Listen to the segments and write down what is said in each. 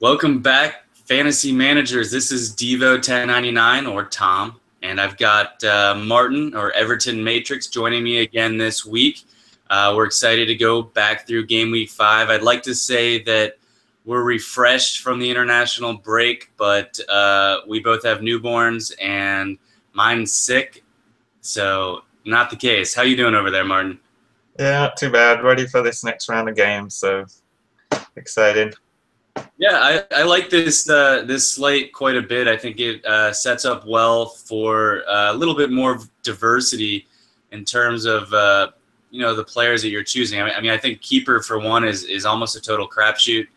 Welcome back, fantasy managers. This is Devo1099 or Tom, and I've got Martin or EvertonMatrix joining me again this week. We're excited to go back through Game Week 5. I'd like to say that we're refreshed from the international break, but we both have newborns, and mine's sick, so not the case. How you doing over there, Martin? Yeah, not too bad. Ready for this next round of games, so excited. Yeah, I like this slate quite a bit. I think it sets up well for a little bit more diversity in terms of the players that you're choosing. I mean, I think keeper for one is almost a total crapshoot.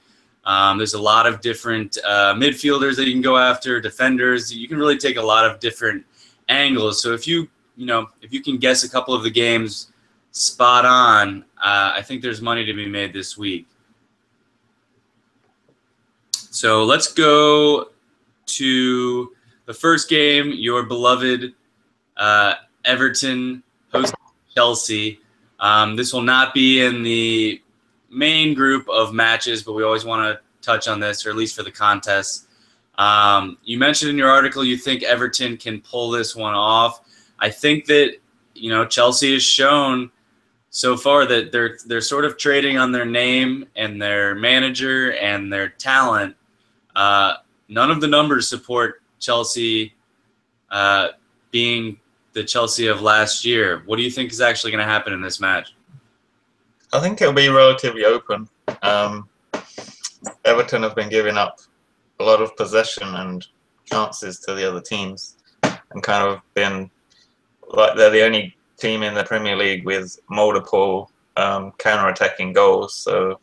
There's a lot of different midfielders that you can go after, defenders. You can really take a lot of different angles. So if you can guess a couple of the games spot on, I think there's money to be made this week. So let's go to the first game, your beloved Everton hosting Chelsea. This will not be in the main group of matches, but we always want to touch on this, or at least for the contest. You mentioned in your article you think Everton can pull this one off. I think that Chelsea has shown so far that they're sort of trading on their name and their manager and their talent. None of the numbers support Chelsea being the Chelsea of last year. What do you think is actually going to happen in this match? I think it'll be relatively open. Everton have been giving up a lot of possession and chances to the other teams, and kind of been like they're the only team in the Premier League with multiple counter-attacking goals. So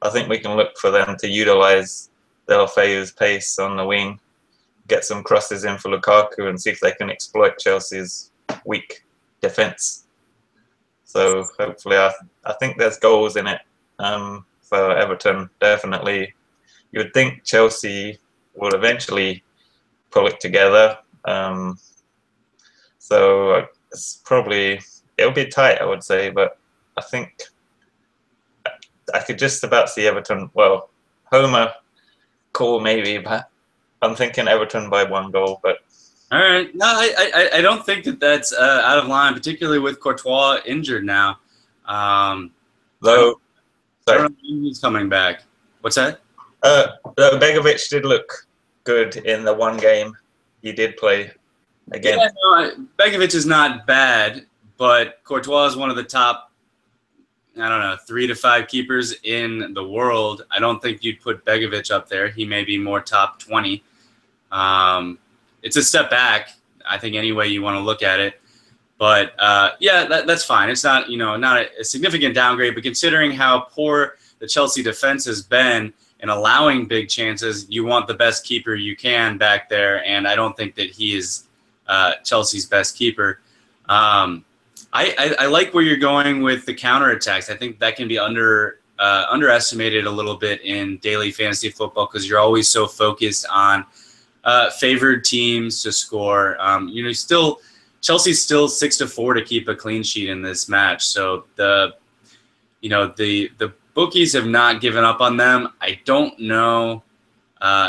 I think we can look for them to utilise Deulofeu's pace on the wing, get some crosses in for Lukaku, and see if they can exploit Chelsea's weak defence. So hopefully, I think there's goals in it for Everton, definitely. You would think Chelsea will eventually pull it together. So it'll be tight, I would say, but I think I could just about see Everton, well, Homer call maybe, but I'm thinking Everton by 1 goal. But all right, no, I don't think that's out of line, particularly with Courtois injured now. Though, I don't know when he's coming back. What's that? Begovic did look good in the one game he did play again. Yeah, no, Begovic is not bad, but Courtois is one of the top, 3 to 5 keepers in the world. I don't think you'd put Begovic up there. He may be more top 20. It's a step back, I think, any way you want to look at it. But yeah, that's fine. It's not not a significant downgrade, but considering how poor the Chelsea defense has been in allowing big chances, you want the best keeper you can back there, and I don't think that he is Chelsea's best keeper. I like where you're going with the counterattacks. I think that can be underestimated a little bit in daily fantasy football because you're always so focused on favored teams to score. Chelsea's still 6-4 to keep a clean sheet in this match. So the bookies have not given up on them. I don't know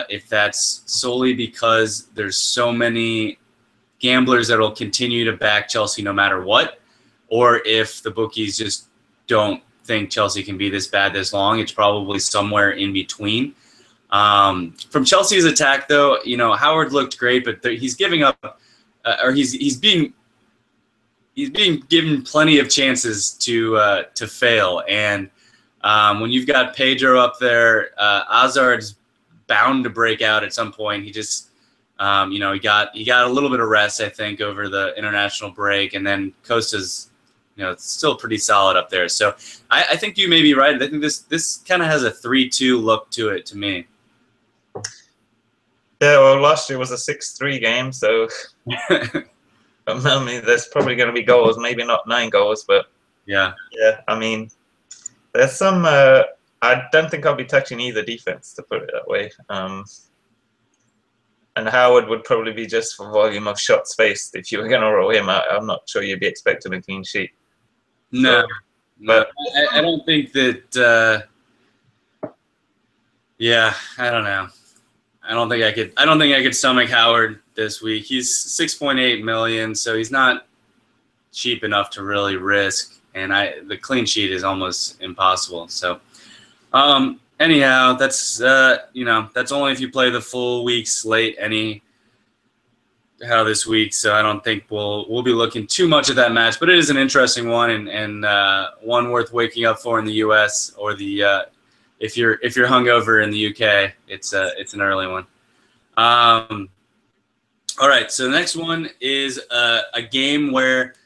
if that's solely because there's so many gamblers that will continue to back Chelsea no matter what, or if the bookies just don't think Chelsea can be this bad this long. It's probably somewhere in between. From Chelsea's attack, though, Howard looked great, but he's giving up, or he's being given plenty of chances to fail. And when you've got Pedro up there, Hazard's bound to break out at some point. He just he got a little bit of rest, I think, over the international break, and then Costa's still pretty solid up there. So I think you may be right. I think this kind of has a 3-2 look to it to me. Yeah, well, last year was a 6-3 game, so I mean, there's probably going to be goals, maybe not 9 goals, but yeah. I mean, there's some. I don't think I'll be touching either defense, to put it that way. And Howard would probably be just for volume of shots faced. If you were going to roll him out, I'm not sure you'd be expecting a clean sheet. No, but I don't think that Yeah, I don't know. I don't think I could stomach Howard this week. He's 6.8 million, so he's not cheap enough to really risk. And the clean sheet is almost impossible. So, anyhow, that's that's only if you play the full week slate this week. So I don't think we'll be looking too much at that match. But it is an interesting one and one worth waking up for in the U.S. or the if you're hungover in the UK, it's an early one. All right, so the next one is a game where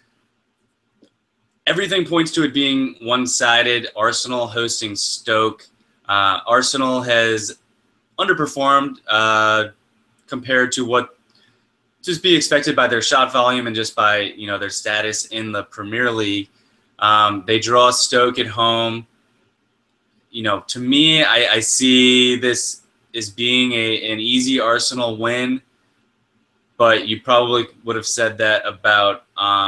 everything points to it being one-sided. Arsenal hosting Stoke. Arsenal has underperformed compared to what just be expected by their shot volume and just by their status in the Premier League. They draw Stoke at home. To me, I see this as being an easy Arsenal win, but you probably would have said that about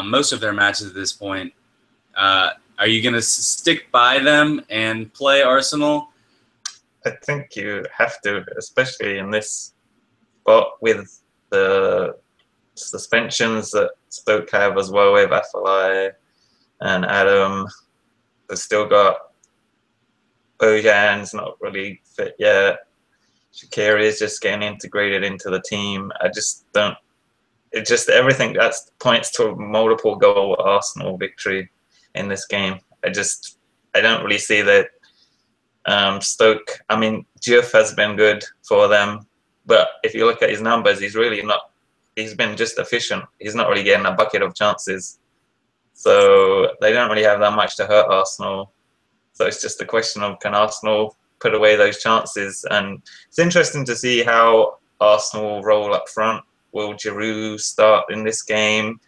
most of their matches at this point. Are you going to stick by them and play Arsenal? I think you have to, especially in this spot with the suspensions that Stoke have as well with Afellay and Adam. They've still got Bojan's not really fit yet. Shaqiri is just getting integrated into the team. I just don't. It just everything that points to a multiple goal Arsenal victory in this game. I don't really see that. Stoke. I mean, Diouf has been good for them, but if you look at his numbers, he's really not. He's been just efficient. He's not really getting a bucket of chances, so they don't really have that much to hurt Arsenal. So it's just a question of can Arsenal put away those chances, and it's interesting to see how Arsenal roll up front. Will Giroud start in this game?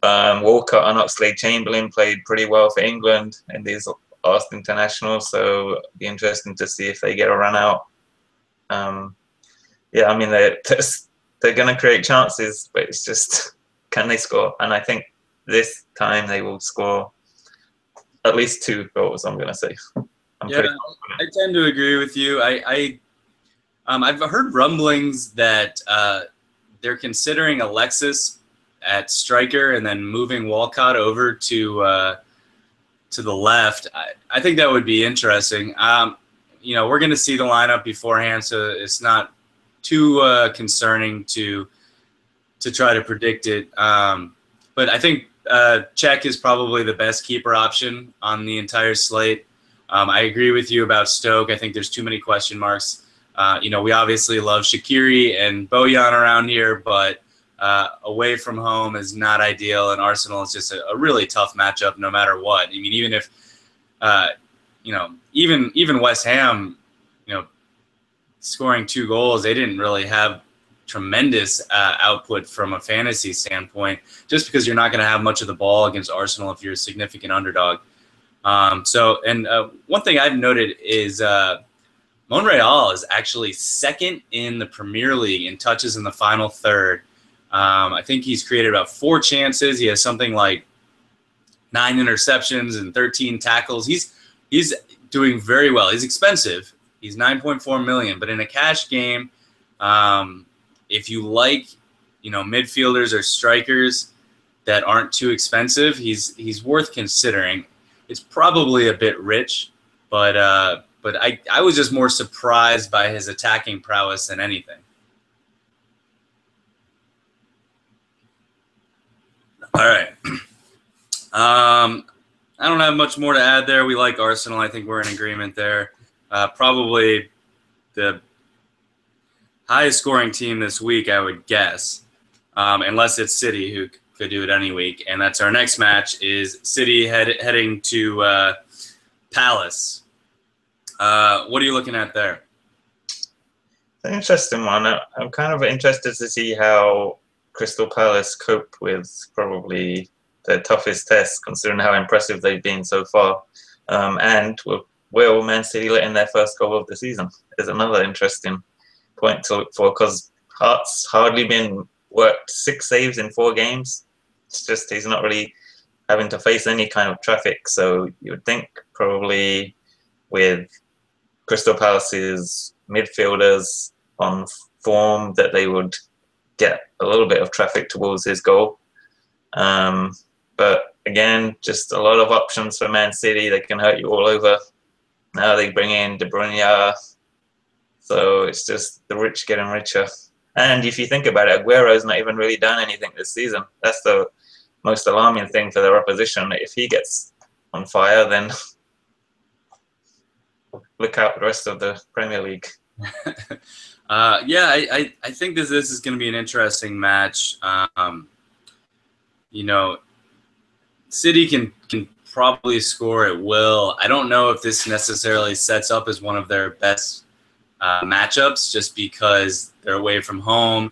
Walcott and Oxlade-Chamberlain played pretty well for England in these last internationals, so it'll be interesting to see if they get a run out. Yeah, I mean, they're going to create chances, but it's just, can they score? And I think this time they will score at least 2 goals, I'm going to say. I tend to agree with you. I've heard rumblings that they're considering Alexis at striker and then moving Walcott over to the left. I think that would be interesting. We're going to see the lineup beforehand, so it's not too concerning to try to predict it. But I think Czech is probably the best keeper option on the entire slate. I agree with you about Stoke. I think there's too many question marks. We obviously love Shaqiri and Bojan around here, but away from home is not ideal, and Arsenal is just a really tough matchup no matter what. I mean, even if, even West Ham, scoring 2 goals, they didn't really have tremendous output from a fantasy standpoint, just because you're not going to have much of the ball against Arsenal if you're a significant underdog. One thing I've noted is Monreal is actually second in the Premier League in touches in the final third. I think he's created about 4 chances. He has something like 9 interceptions and 13 tackles. He's doing very well. He's expensive. He's 9.4 million, but in a cash game, if you like, midfielders or strikers that aren't too expensive, he's worth considering. It's probably a bit rich, but I was just more surprised by his attacking prowess than anything. All right. I don't have much more to add there. We like Arsenal. I think we're in agreement there. Probably the highest scoring team this week, I would guess, unless it's City, who could do it any week. And that's our next match is City heading to Palace. What are you looking at there? An interesting one. I'm kind of interested to see how Crystal Palace cope with probably their toughest test, considering how impressive they've been so far. And will Man City let in their first goal of the season is another interesting point to look for, because Hart's hardly been worked 6 saves in 4 games. It's just he's not really having to face any kind of traffic. So you would think probably with Crystal Palace's midfielders on form that they would get a little bit of traffic towards his goal. But again, just a lot of options for Man City. They can hurt you all over. Now they bring in De Bruyne. So it's just the rich getting richer. And if you think about it, Aguero's not even really done anything this season. That's the most alarming thing for their opposition. If he gets on fire, then look out the rest of the Premier League. Yeah, I think this is going to be an interesting match. You know, City can probably score at will. I don't know if this necessarily sets up as one of their best matchups, just because they're away from home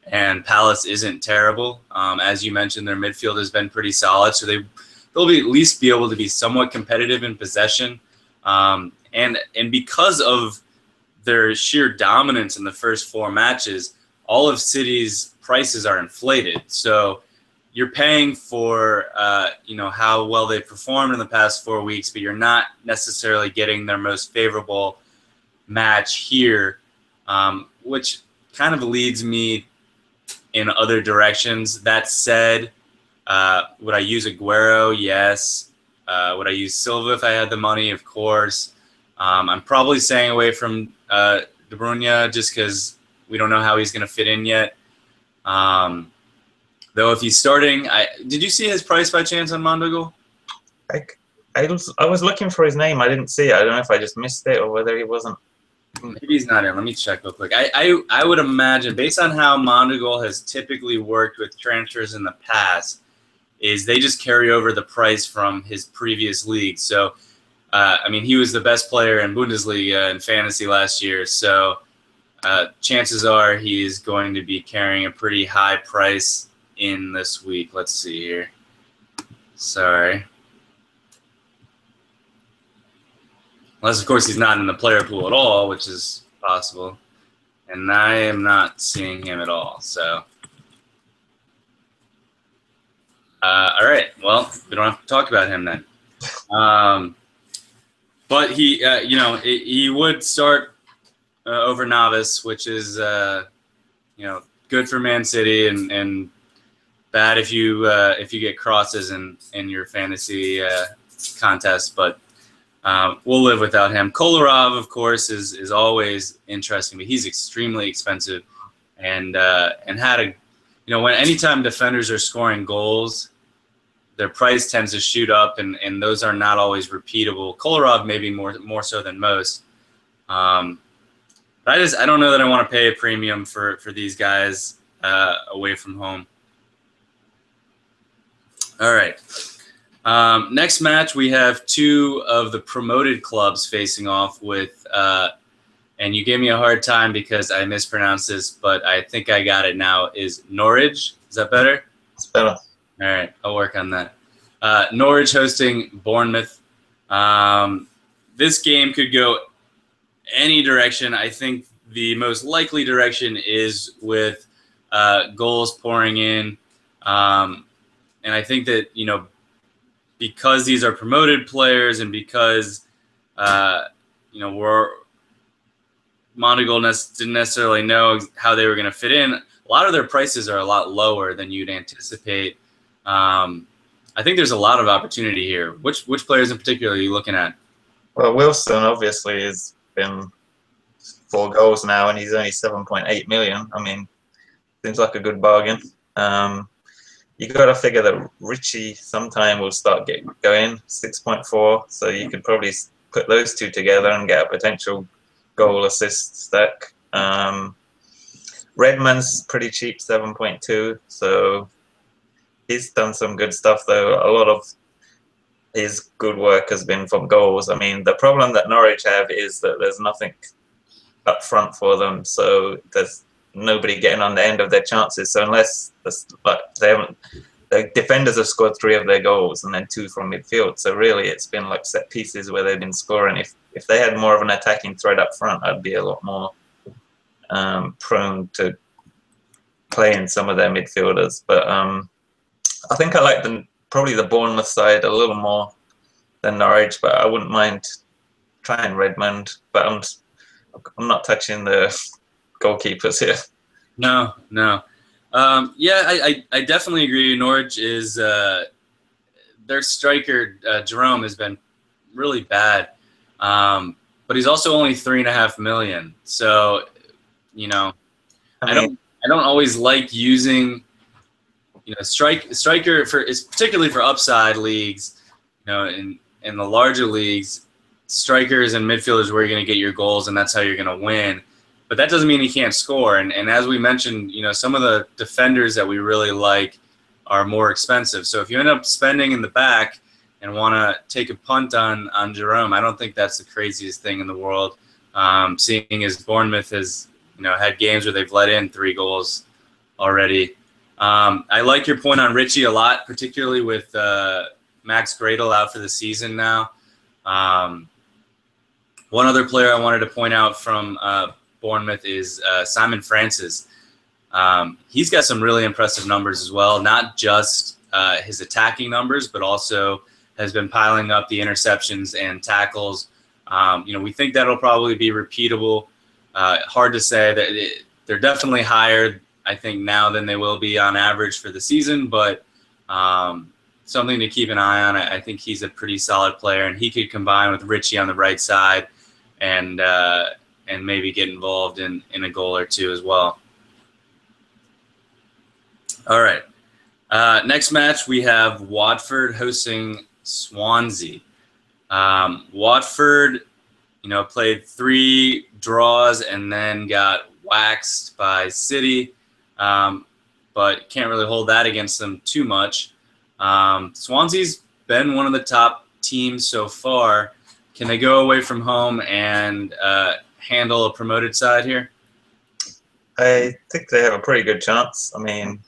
and Palace isn't terrible. As you mentioned, their midfield has been pretty solid, so they'll at least be able to be somewhat competitive in possession. And because of their sheer dominance in the first 4 matches, all of City's prices are inflated. So you're paying for how well they performed in the past 4 weeks, but you're not necessarily getting their most favorable match here, which kind of leads me in other directions. That said, would I use Aguero? Yes. Would I use Silva if I had the money? Of course. I'm probably staying away from De Bruyne just because we don't know how he's going to fit in yet. Though if he's starting, did you see his price by chance on Mondogoal? I was looking for his name. I didn't see it. I don't know if I just missed it or whether he wasn't. Maybe he's not in. Let me check real quick. I would imagine, based on how Mondogoal has typically worked with transfers in the past, is they just carry over the price from his previous league. So, he was the best player in Bundesliga in fantasy last year. So, chances are he's going to be carrying a pretty high price in this week. Let's see here. Sorry. Unless, of course, he's not in the player pool at all, which is possible. And I am not seeing him at all. So, all right. Well, we don't have to talk about him then. But he would start over Navas, which is, good for Man City and bad if you get crosses in your fantasy contest. But we'll live without him. Kolarov, of course, is always interesting, but he's extremely expensive, and had when anytime defenders are scoring goals, their price tends to shoot up, and those are not always repeatable. Kolarov maybe more so than most. But I don't know that I want to pay a premium for these guys away from home. All right. Next match, we have 2 of the promoted clubs facing off with, and you gave me a hard time because I mispronounced this, but I think I got it now, is Norwich. Is that better? It's better. All right, I'll work on that. Norwich hosting Bournemouth. This game could go any direction. I think the most likely direction is with goals pouring in. And I think that, because these are promoted players and because, Mondogoal didn't necessarily know how they were going to fit in, a lot of their prices are a lot lower than you'd anticipate. I think there's a lot of opportunity here. Which players in particular are you looking at? Well, Wilson obviously has been 4 goals now, and he's only 7.8 million. Seems like a good bargain. You got to figure that Richie sometime will start going 6.4, so you could probably put those 2 together and get a potential goal assist stack. Redmond's pretty cheap, 7.2, so he's done some good stuff though. A lot of his good work has been from goals. The problem that Norwich have is that there's nothing up front for them, so there's nobody getting on the end of their chances. So unless the defenders have scored 3 of their goals and then 2 from midfield. So really, it's been like set pieces where they've been scoring. If they had more of an attacking threat up front, I'd be a lot more prone to playing some of their midfielders. But I think I like probably the Bournemouth side a little more than Norwich. But I wouldn't mind trying Redmond. But I'm not touching the goalkeepers here. No, no. Yeah, I definitely agree. Norwich is their striker Jerome has been really bad, but he's also only $3.5 million. So, you know, I don't always like using, striker for, is particularly for upside leagues, in the larger leagues, strikers and midfielders where you're going to get your goals, and that's how you're going to win. But that doesn't mean he can't score. And as we mentioned, some of the defenders that we really like are more expensive. So if you end up spending in the back and want to take a punt on Jerome, I don't think that's the craziest thing in the world. Seeing as Bournemouth has, had games where they've let in 3 goals already. I like your point on Richie a lot, particularly with Max Gradel out for the season now. One other player I wanted to point out from Bournemouth is Simon Francis. He's got some really impressive numbers as well, not just his attacking numbers, but also has been piling up the interceptions and tackles. We think that'll probably be repeatable. Hard to say. That they're definitely higher, I think, now than they will be on average for the season, but something to keep an eye on. I think he's a pretty solid player, and he could combine with Richie on the right side and maybe get involved in a goal or two as well. All right. Next match, we have Watford hosting Swansea. Watford, played 3 draws and then got waxed by City, but can't really hold that against them too much. Swansea's been one of the top teams so far. Can they go away from home and handle a promoted side here? I think they have a pretty good chance. I mean,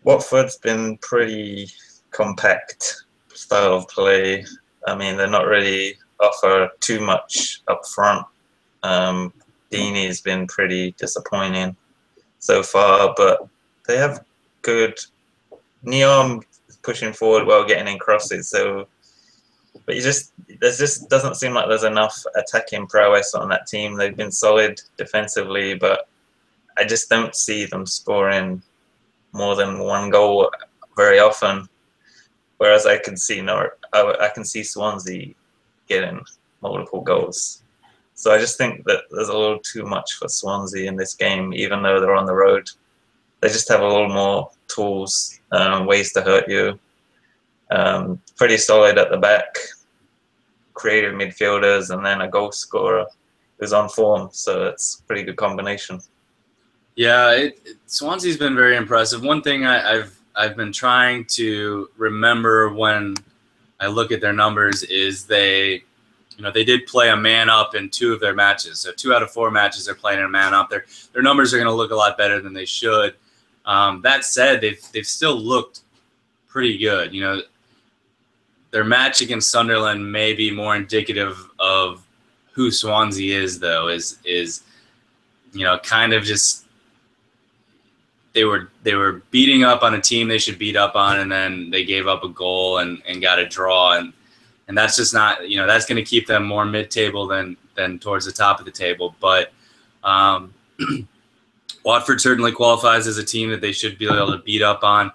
Watford's been pretty compact style of play. I mean, they're not really offer too much up front. Deeney's been pretty disappointing so far, but they have good. Neom pushing forward well, getting in crosses. So, but there just doesn't seem like there's enough attacking prowess on that team. They've been solid defensively, but I just don't see them scoring more than 1 goal very often. Whereas I can see Swansea getting multiple goals. So I just think that there's a little too much for Swansea in this game, even though they're on the road. They just have a little more tools, ways to hurt you. Pretty solid at the back, creative midfielders, and then a goal scorer who's on form. So it's a pretty good combination. Yeah, Swansea's been very impressive. One thing I've been trying to remember when I look at their numbers is they did play a man up in 2 of their matches. So 2 out of 4 matches they're playing a man up. Their numbers are going to look a lot better than they should. That said, they've still looked pretty good. Their match against Sunderland may be more indicative of who Swansea is, though. Is kind of just they were beating up on a team they should beat up on, and then they gave up a goal and got a draw, and that's just not, that's going to keep them more mid-table than towards the top of the table. But Watford certainly qualifies as a team that they should be able to beat up on.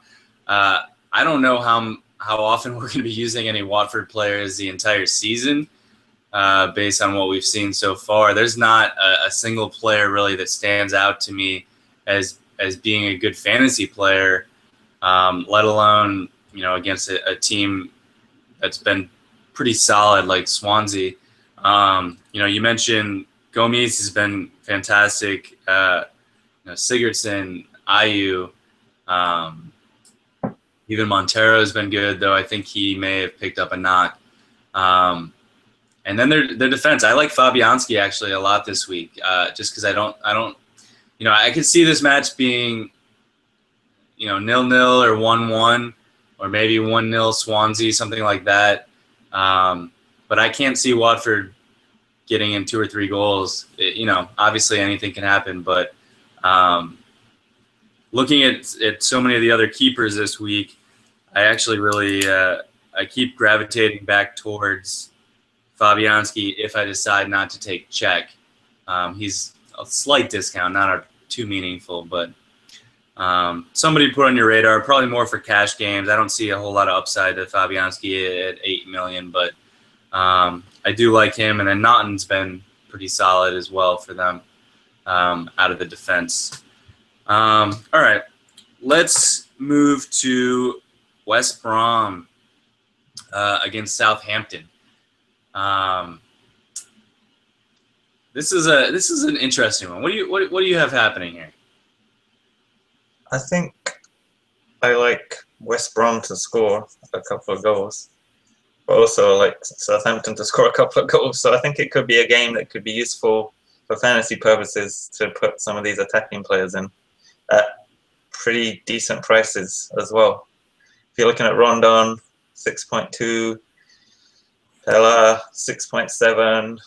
I don't know how often we're going to be using any Watford players the entire season, based on what we've seen so far. There's not a single player really that stands out to me as being a good fantasy player, let alone against a team that's been pretty solid like Swansea. You mentioned Gomes has been fantastic. Sigurdsson, Ayew, even Montero has been good, though I think he may have picked up a knock. And then their defense. I like Fabianski actually a lot this week, just because I don't. I could see this match being, 0-0 or 1-1, or maybe 1-0 Swansea, something like that. But I can't see Watford getting in 2 or 3 goals. Obviously anything can happen, but looking at so many of the other keepers this week, I actually really I keep gravitating back towards Fabianski if I decide not to take check. He's a slight discount, not too meaningful, but somebody to put on your radar, probably more for cash games. I don't see a whole lot of upside to Fabianski at $8 million, but I do like him. And then Naughton's been pretty solid as well for them out of the defense. All right, let's move to West Brom against Southampton. This is an interesting one. What do you have happening here? I think I like West Brom to score a couple of goals, but also like Southampton to score a couple of goals. So I think it could be a game that could be useful for fantasy purposes to put some of these attacking players in at pretty decent prices as well. If you're looking at Rondon, 6.2, Pella, 6.7,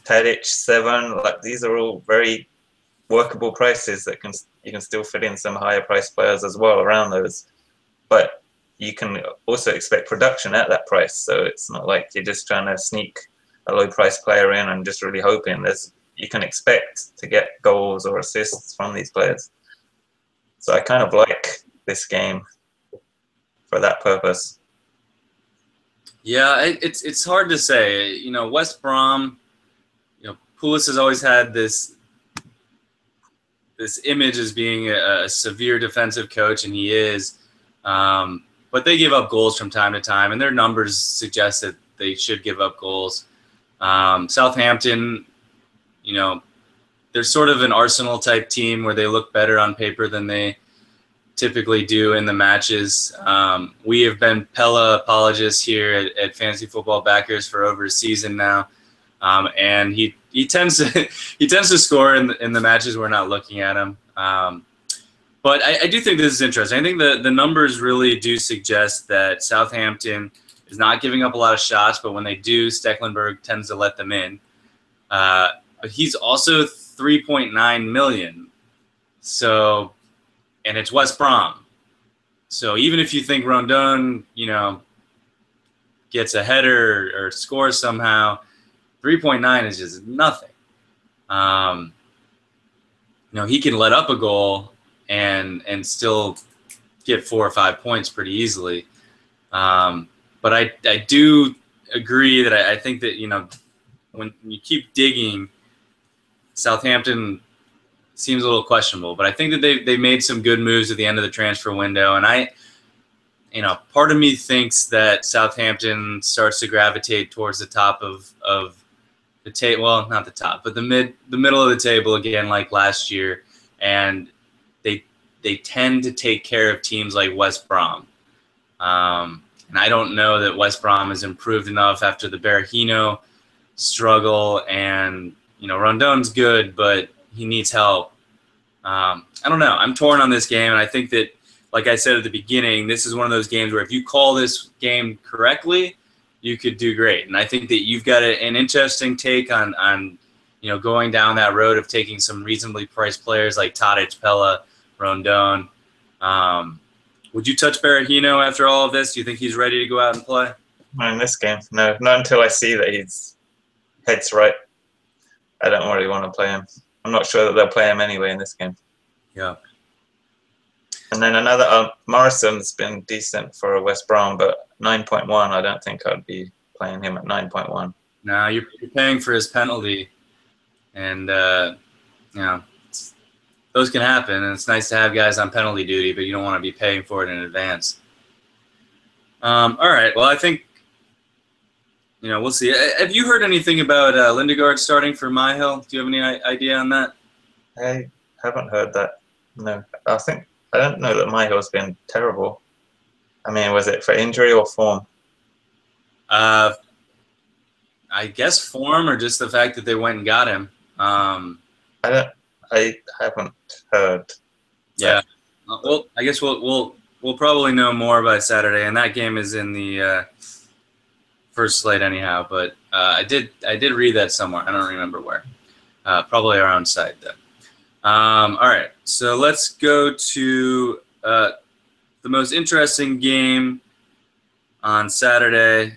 Tadic, 7. Like these are all very workable prices that you can still fit in some higher price players as well around those, but you can also expect production at that price. So it's not like you're just trying to sneak a low price player in and just really hoping. You can expect to get goals or assists from these players. So I kind of like this game for that purpose. Yeah, it's hard to say. You know, West Brom, Pulis has always had this image as being a severe defensive coach, and he is. But they give up goals from time to time, and their numbers suggest that they should give up goals. Southampton, they're sort of an Arsenal-type team where they look better on paper than they typically do in the matches. We have been Pella apologists here at Fantasy Football Backers for over a season now. And he tends to score in the matches we're not looking at him. But I do think this is interesting. I think the numbers really do suggest that Southampton is not giving up a lot of shots, but when they do, Stecklenburg tends to let them in. But he's also 3.9 million. So, and it's West Brom. So even if you think Rondon, gets a header or scores somehow, 3.9 is just nothing. He can let up a goal and still get 4 or 5 points pretty easily. But I do agree that I think that, when you keep digging, Southampton seems a little questionable. But I think that they made some good moves at the end of the transfer window. And part of me thinks that Southampton starts to gravitate towards the top of the table, well, not the top, but the middle of the table again, like last year, and they tend to take care of teams like West Brom, and I don't know that West Brom has improved enough after the Berahino struggle, and Rondon's good, but he needs help. I don't know. I'm torn on this game, and I think that, like I said at the beginning, this is one of those games where if you call this game correctly, you could do great. And I think that you've got an interesting take on going down that road of taking some reasonably priced players like Tadic, Pella, Rondon. Would you touch Berahino after all of this? Do you think he's ready to go out and play? In this game, no. Not until I see that he's head's right. I don't really want to play him. I'm not sure that they'll play him anyway in this game. Yeah. And then another, Morrison's been decent for West Brom, but 9.1, I don't think I'd be playing him at 9.1. No, you're paying for his penalty, and those can happen, and it's nice to have guys on penalty duty, but you don't want to be paying for it in advance. All right, well, I think, we'll see. Have you heard anything about Lindegaard starting for My Hill? Do you have any idea on that? I haven't heard that, no. I don't know that My Hill's been terrible. I mean, was it for injury or form? I guess form, or just the fact that they went and got him. I haven't heard. Yeah. Well, I guess we'll probably know more by Saturday, and that game is in the first slate anyhow. But I did read that somewhere. I don't remember where. Probably our own site though. All right, so let's go to the most interesting game on Saturday.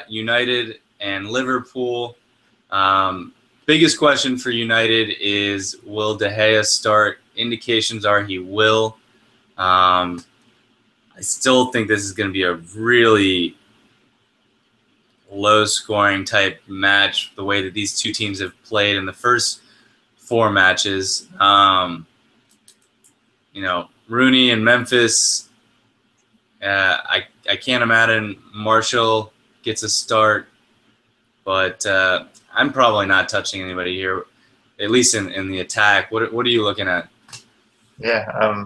United and Liverpool. Biggest question for United is, will De Gea start? Indications are he will. I still think this is going to be a really low-scoring type match, the way that these two teams have played in the first 4 matches. Rooney and Memphis, I can't imagine Marshall gets a start, but I'm probably not touching anybody here, at least in the attack. What are you looking at? Yeah,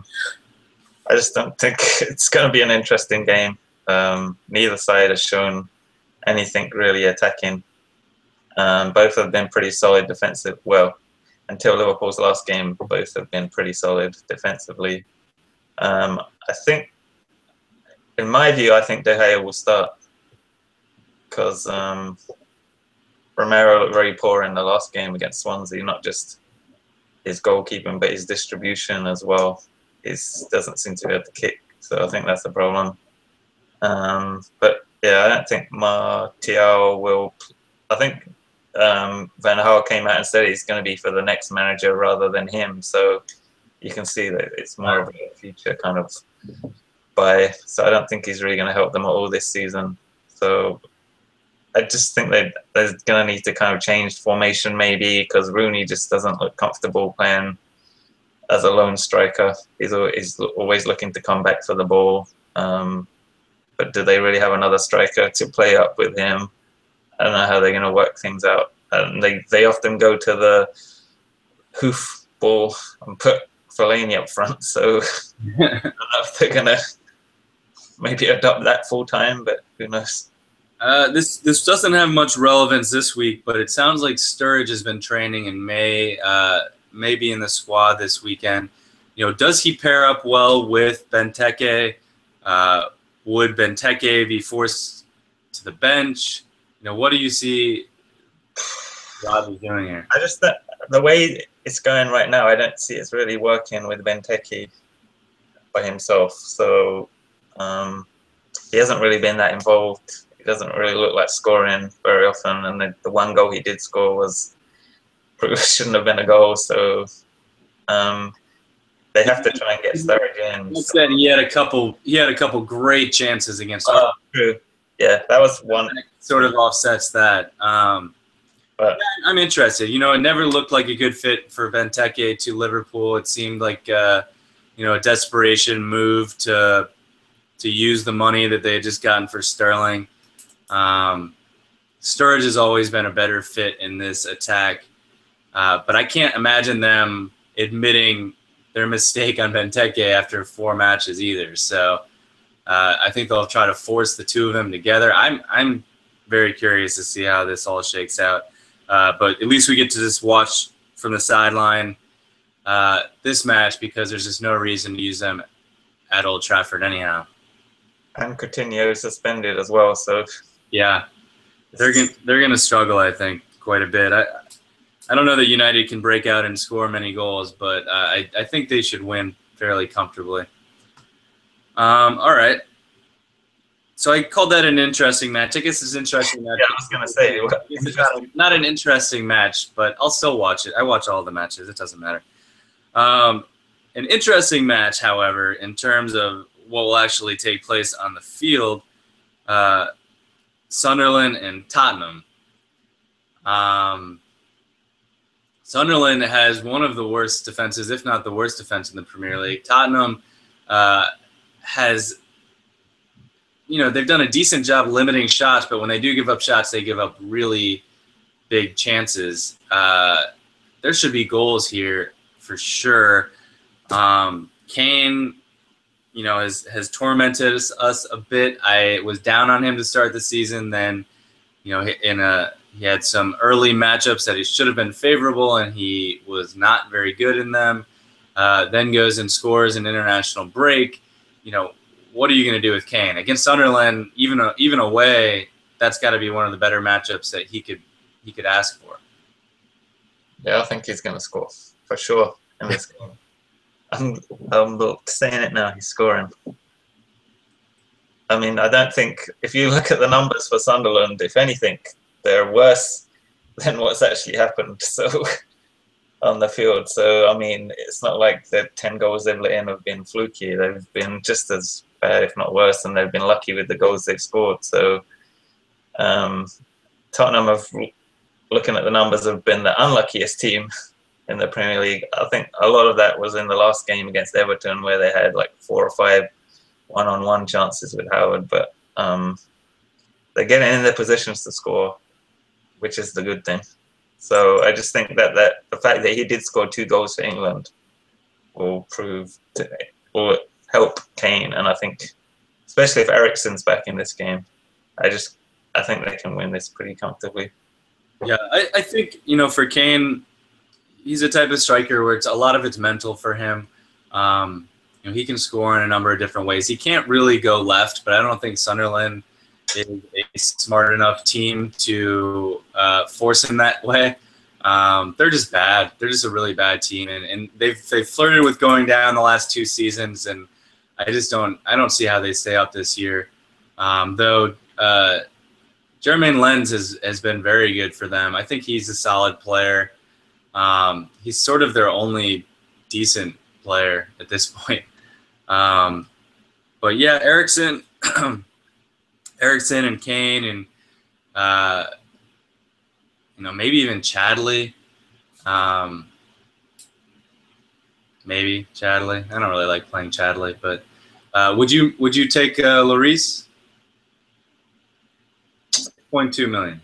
I just don't think it's going to be an interesting game. Neither side has shown anything really attacking. Both have been pretty solid defensive. Well, until Liverpool's last game, both have been pretty solid defensively. I think, in my view, I think De Gea will start because Romero looked very poor in the last game against Swansea. Not just his goalkeeping, but his distribution as well. He doesn't seem to be able to kick, so I think that's a problem. But yeah, I don't think Martial will. I think Van Gaal came out and said he's going to be for the next manager rather than him. So you can see that it's more of a future kind of buy. So I don't think he's really going to help them at all this season. So I just think they're going to need to kind of change formation maybe, because Rooney just doesn't look comfortable playing as a lone striker. He's always looking to come back for the ball. But do they really have another striker to play up with him? I don't know how they're going to work things out. They often go to the hoof ball and put Fellaini up front. So I don't know if they're going to maybe adopt that full time, but who knows? This doesn't have much relevance this week, but it sounds like Sturridge has been training and may be in the squad this weekend. Does he pair up well with Benteke? Would Benteke be forced to the bench? What do you see Rob doing here? I just think the way it's going right now, I don't see it's really working with Benteke by himself. So he hasn't really been that involved. He doesn't really look like scoring very often. And the one goal he did score shouldn't have been a goal. So they have to try and get Sturridge in. Said he had a couple great chances against. True. Yeah, that was one. Sort of offsets that. But I'm interested. It never looked like a good fit for Benteke to Liverpool. It seemed like a desperation move to use the money that they had just gotten for Sterling. Sturridge has always been a better fit in this attack, but I can't imagine them admitting their mistake on Benteke after 4 matches either. So I think they'll try to force the two of them together. I'm very curious to see how this all shakes out. But at least we get to just watch from the sideline this match, because there's just no reason to use them at Old Trafford anyhow. And Coutinho is suspended as well, so yeah, they're gonna struggle, I think, quite a bit. I don't know that United can break out and score many goals, but I think they should win fairly comfortably. All right. So I called that an interesting match. I guess it's an interesting match. Yeah, I was going to say. It's not an interesting match, but I'll still watch it. I watch all the matches. It doesn't matter. An interesting match, however, in terms of what will actually take place on the field, Sunderland and Tottenham. Sunderland has one of the worst defenses, if not the worst defense in the Premier League. Tottenham has... they've done a decent job limiting shots, but when they do give up shots, they give up really big chances. There should be goals here for sure. Kane, has tormented us a bit. I was down on him to start the season. Then, he had some early matchups that he should have been favorable, and he was not very good in them. Then goes and scores an international break. What are you going to do with Kane against Sunderland? Even away, that's got to be one of the better matchups that he could ask for. Yeah, I think he's going to score for sure in this game. I'm saying it now. He's scoring. I mean, I don't think if you look at the numbers for Sunderland, if anything, they're worse than what's actually happened. So on the field. So I mean, it's not like the 10 goals they've let in have been fluky. They've been just as bad, if not worse, and they've been lucky with the goals they've scored. So Tottenham have, looking at the numbers, have been the unluckiest team in the Premier League. I think a lot of that was in the last game against Everton, where they had like 4 or 5 one-on-one chances with Howard, but they're getting in their positions to score, which is the good thing. So I just think that the fact that he did score 2 goals for England will help Kane, and I think especially if Eriksen's back in this game, I think they can win this pretty comfortably. Yeah, I think, for Kane, he's a type of striker where a lot of it's mental for him. He can score in a number of different ways. He can't really go left, but I don't think Sunderland is a smart enough team to force him that way. They're just bad. They're just a really bad team, and they've flirted with going down the last 2 seasons, and I don't see how they stay up this year. Though Jermaine Lens has been very good for them. I think he's a solid player. He's sort of their only decent player at this point. But yeah, Eriksen and Kane and maybe even Chadley. Maybe Chadley. I don't really like playing Chadley, but would you take Lloris? 0.2 million.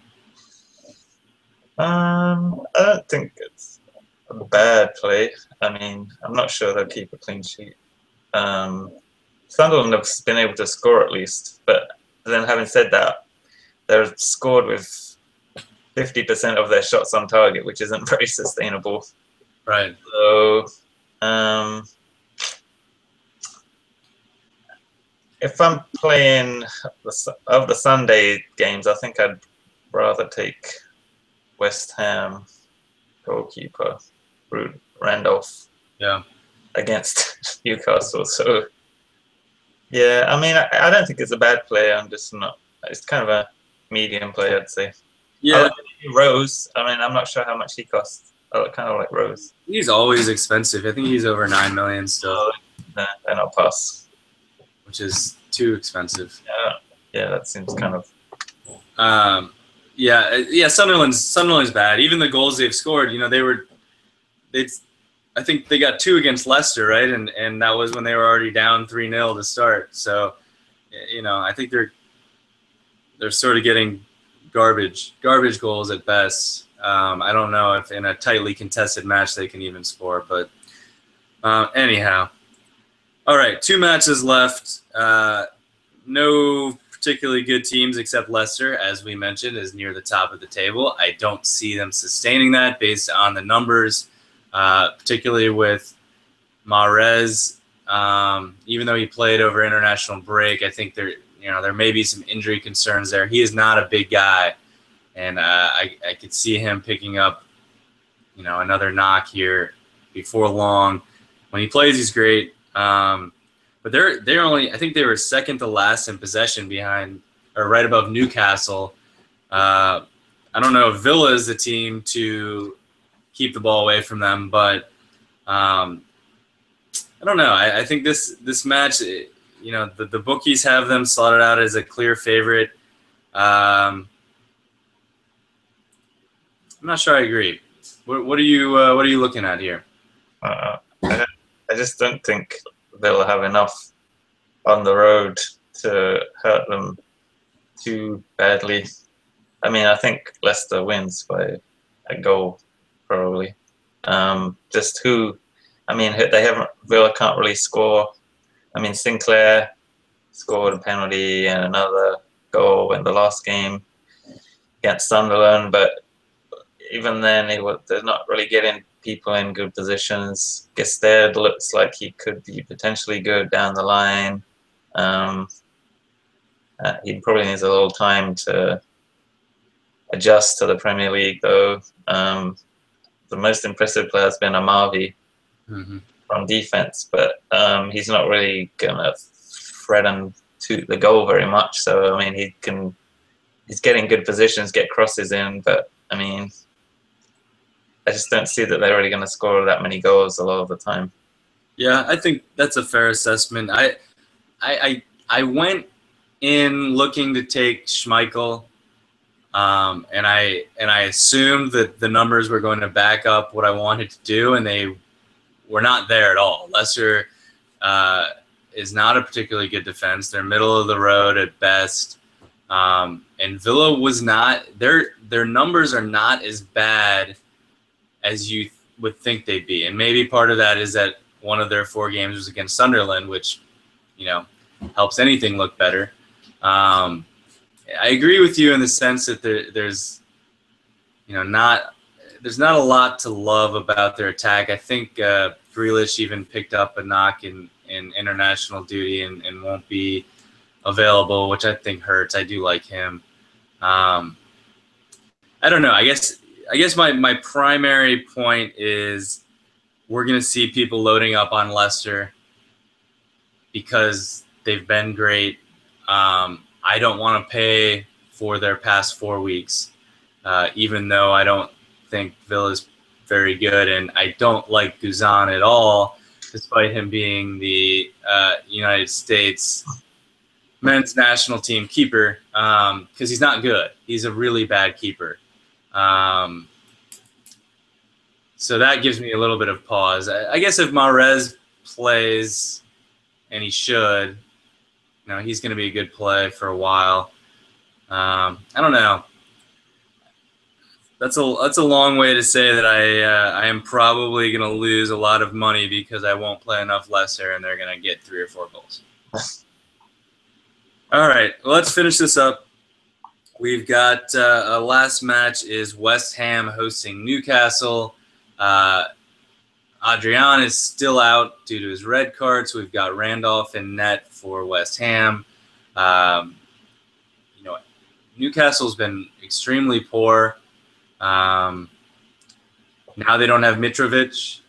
I don't think it's a bad play. I mean, I'm not sure they'll keep a clean sheet. Sunderland have been able to score at least, but then having said that, they're scored with 50% of their shots on target, which isn't very sustainable. Right. So, if I'm playing of the Sunday games, I think I'd rather take West Ham goalkeeper Randolph. Yeah. Against Newcastle. So, yeah, I mean, I don't think it's a bad play. I'm just not. It's kind of a medium play, I'd say. Yeah. Rose. I mean, I'm not sure how much he costs. I kind of like Rose. He's always expensive. I think he's over 9 million still. Then I'll pass. Which is too expensive. Yeah, that seems kind of. Yeah. Sunderland's bad. Even the goals they've scored, I think they got 2 against Leicester, right? And that was when they were already down 3-0 to start. So, I think they're sort of getting garbage goals at best. I don't know if in a tightly contested match they can even score, but anyhow. All right, 2 matches left. No particularly good teams except Leicester, as we mentioned, is near the top of the table. I don't see them sustaining that based on the numbers. Particularly with Mahrez, even though he played over international break, I think there may be some injury concerns there. He is not a big guy, and I could see him picking up, another knock here before long. When he plays, he's great. But they're only, I think they were second to last in possession behind or right above Newcastle. I don't know if Villa is the team to keep the ball away from them, but I don't know. I think this match, the bookies have them slotted out as a clear favorite. I'm not sure I agree. What are you looking at here? I just don't think they'll have enough on the road to hurt them too badly. I mean, I think Leicester wins by a goal. Probably. Villa can't really score. I mean, Sinclair scored a penalty and another goal in the last game against Sunderland, but even then, they're not really getting people in good positions. Gestede looks like he could be potentially good down the line. He probably needs a little time to adjust to the Premier League, though. The most impressive player has been Amavi from defense, but he's not really going to threaten to the goal very much. So, I mean, he can he's getting good positions, get crosses in, but I mean, I just don't see that they're really going to score that many goals a lot of the time. Yeah, I think that's a fair assessment. I went in looking to take Schmeichel, and I assumed that the numbers were going to back up what I wanted to do, and they were not there at all. Leicester is not a particularly good defense. They're middle of the road at best. And Villa was not – their numbers are not as bad as you would think they'd be. And maybe part of that is that one of their 4 games was against Sunderland, which, helps anything look better. I agree with you in the sense that there's not a lot to love about their attack. I think Grealish even picked up a knock in international duty and won't be available, which I think hurts. I do like him. I don't know. I guess my primary point is we're going to see people loading up on Leicester because they've been great. I don't want to pay for their past 4 weeks, even though I don't think Villa's very good, and I don't like Guzan at all, despite him being the United States men's national team keeper, because he's not good. He's a really bad keeper. So that gives me a little bit of pause. I guess if Mahrez plays, and he should, he's going to be a good play for a while. I don't know. That's a long way to say that I am probably going to lose a lot of money because I won't play enough Leicester and they're going to get 3 or 4 goals. All right, well, let's finish this up. We've got a last match is West Ham hosting Newcastle. Adrian is still out due to his red card, so we've got Randolph in net for West Ham. Newcastle's been extremely poor. Now they don't have Mitrovic,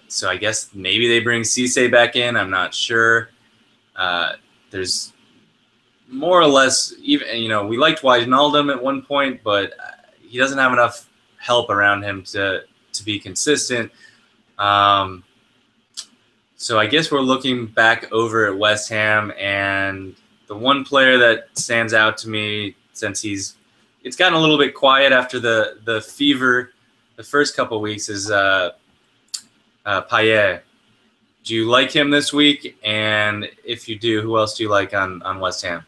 so I guess maybe they bring Cisse back in. I'm not sure. There's more or less even we liked Wijnaldum at one point, but he doesn't have enough help around him to be consistent. So I guess we're looking back over at West Ham, and the one player that stands out to me since it's gotten a little bit quiet after the fever the first couple of weeks is Payet. Do you like him this week? And if you do, who else do you like on West Ham?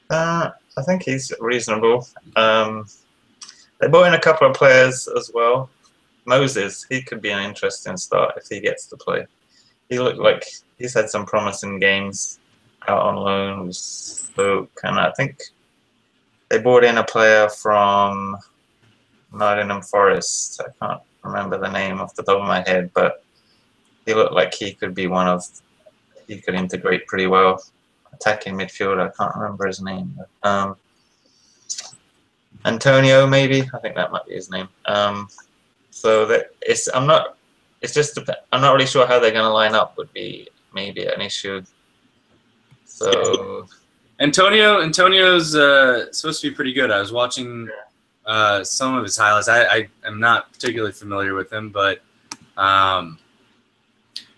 I think he's reasonable. They brought in a couple of players as well. Moses, he could be an interesting start if he gets to play. He looked like he's had some promising games out on loan with Stoke, and I think they brought in a player from Nottingham Forest. I can't remember the name off the top of my head, but he looked like he could be he could integrate pretty well. Attacking midfielder, I can't remember his name. Antonio, maybe, I think that might be his name. So that I'm not really sure how they're going to line up. Would be maybe an issue. So Antonio's supposed to be pretty good. I was watching some of his highlights. I am not particularly familiar with him, but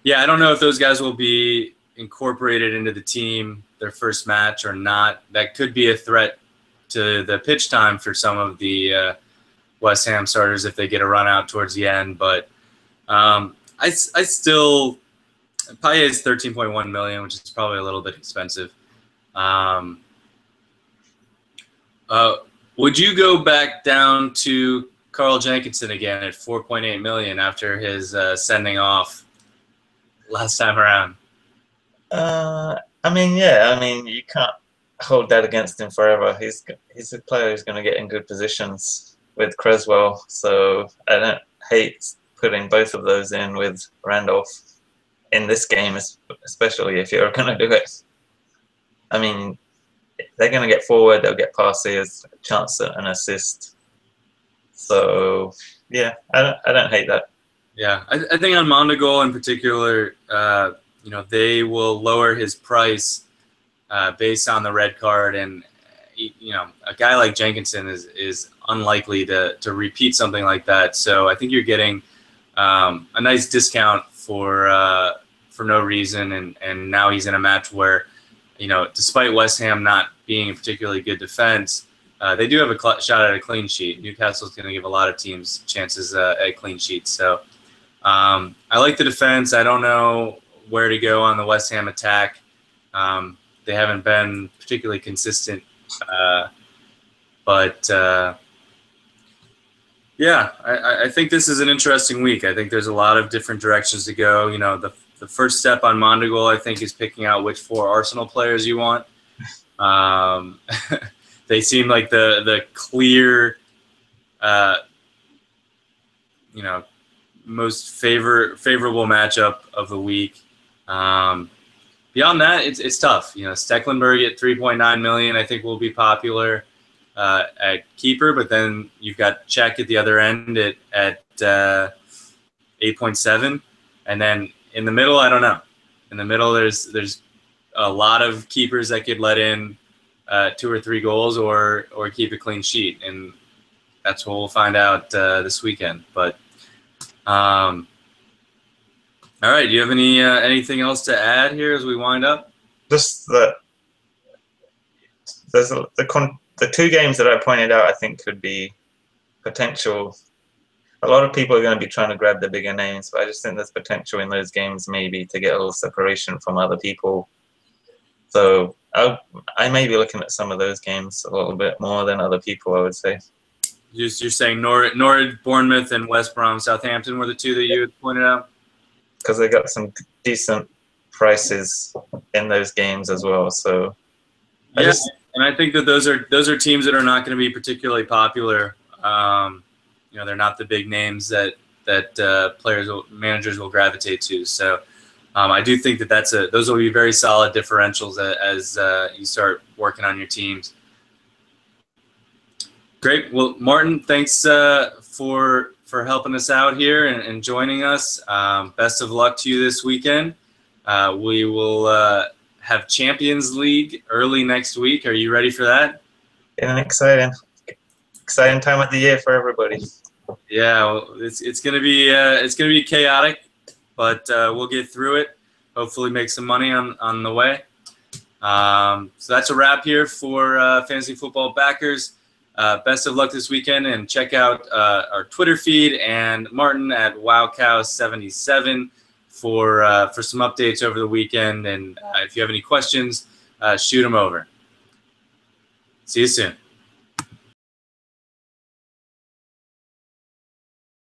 yeah, I don't know if those guys will be incorporated into the team their first match or not. That could be a threat to the pitch time for some of the West Ham starters if they get a run out towards the end. But I still Payet is 13.1 million, which is probably a little bit expensive. Would you go back down to Carl Jenkinson again at 4.8 million after his sending off last time around? I mean, yeah. I mean, you can't hold that against him forever. He's a player who's going to get in good positions with Creswell, so I don't hate putting both of those in with Randolph in this game, especially if you're going to do it. I mean, they're going to get forward, they'll get passes, a chance at an assist. So, yeah, I don't hate that. Yeah, I think on Mondogoal in particular, they will lower his price based on the red card, and a guy like Jenkinson is unlikely to repeat something like that. So I think you're getting a nice discount for no reason, and now he's in a match where, despite West Ham not being a particularly good defense, they do have a shot at a clean sheet. Newcastle's going to give a lot of teams chances at clean sheets. So I like the defense. I don't know where to go on the West Ham attack. They haven't been particularly consistent, but yeah, I think this is an interesting week. I think there's a lot of different directions to go. The first step on Mondogoal, I think, is picking out which 4 Arsenal players you want. They seem like the clear, most favorable matchup of the week. Beyond that, it's tough. Stecklenburg at 3.9 million, I think, will be popular at keeper, but then you've got Czech at the other end at 8.7, and then in the middle, I don't know. In the middle, there's a lot of keepers that could let in 2 or 3 goals or keep a clean sheet, and that's what we'll find out this weekend. But all right, do you have anything else to add here as we wind up? Just that there's the 2 games that I pointed out, I think, could be potential. A lot of people are going to be trying to grab the bigger names, but I just think there's potential in those games maybe to get a little separation from other people. So I may be looking at some of those games a little bit more than other people, I would say. You're saying Norwich, Bournemouth, and West Brom, Southampton were the 2 that you had pointed out? Because they got some decent prices in those games as well. So and I think that those are teams that are not going to be particularly popular. They're not the big names that managers will gravitate to. So I do think that those will be very solid differentials as you start working on your teams. Great. Well, Martin, thanks for helping us out here and joining us. Best of luck to you this weekend. We will have Champions League early next week. Are you ready for that? Yeah, exciting time of the year for everybody. Yeah, well, it's gonna be chaotic, but we'll get through it. Hopefully, make some money on the way. So that's a wrap here for Fantasy Football Backers. Best of luck this weekend, and check out our Twitter feed and Martin at WowCow77 for some updates over the weekend. And if you have any questions, shoot them over. See you soon.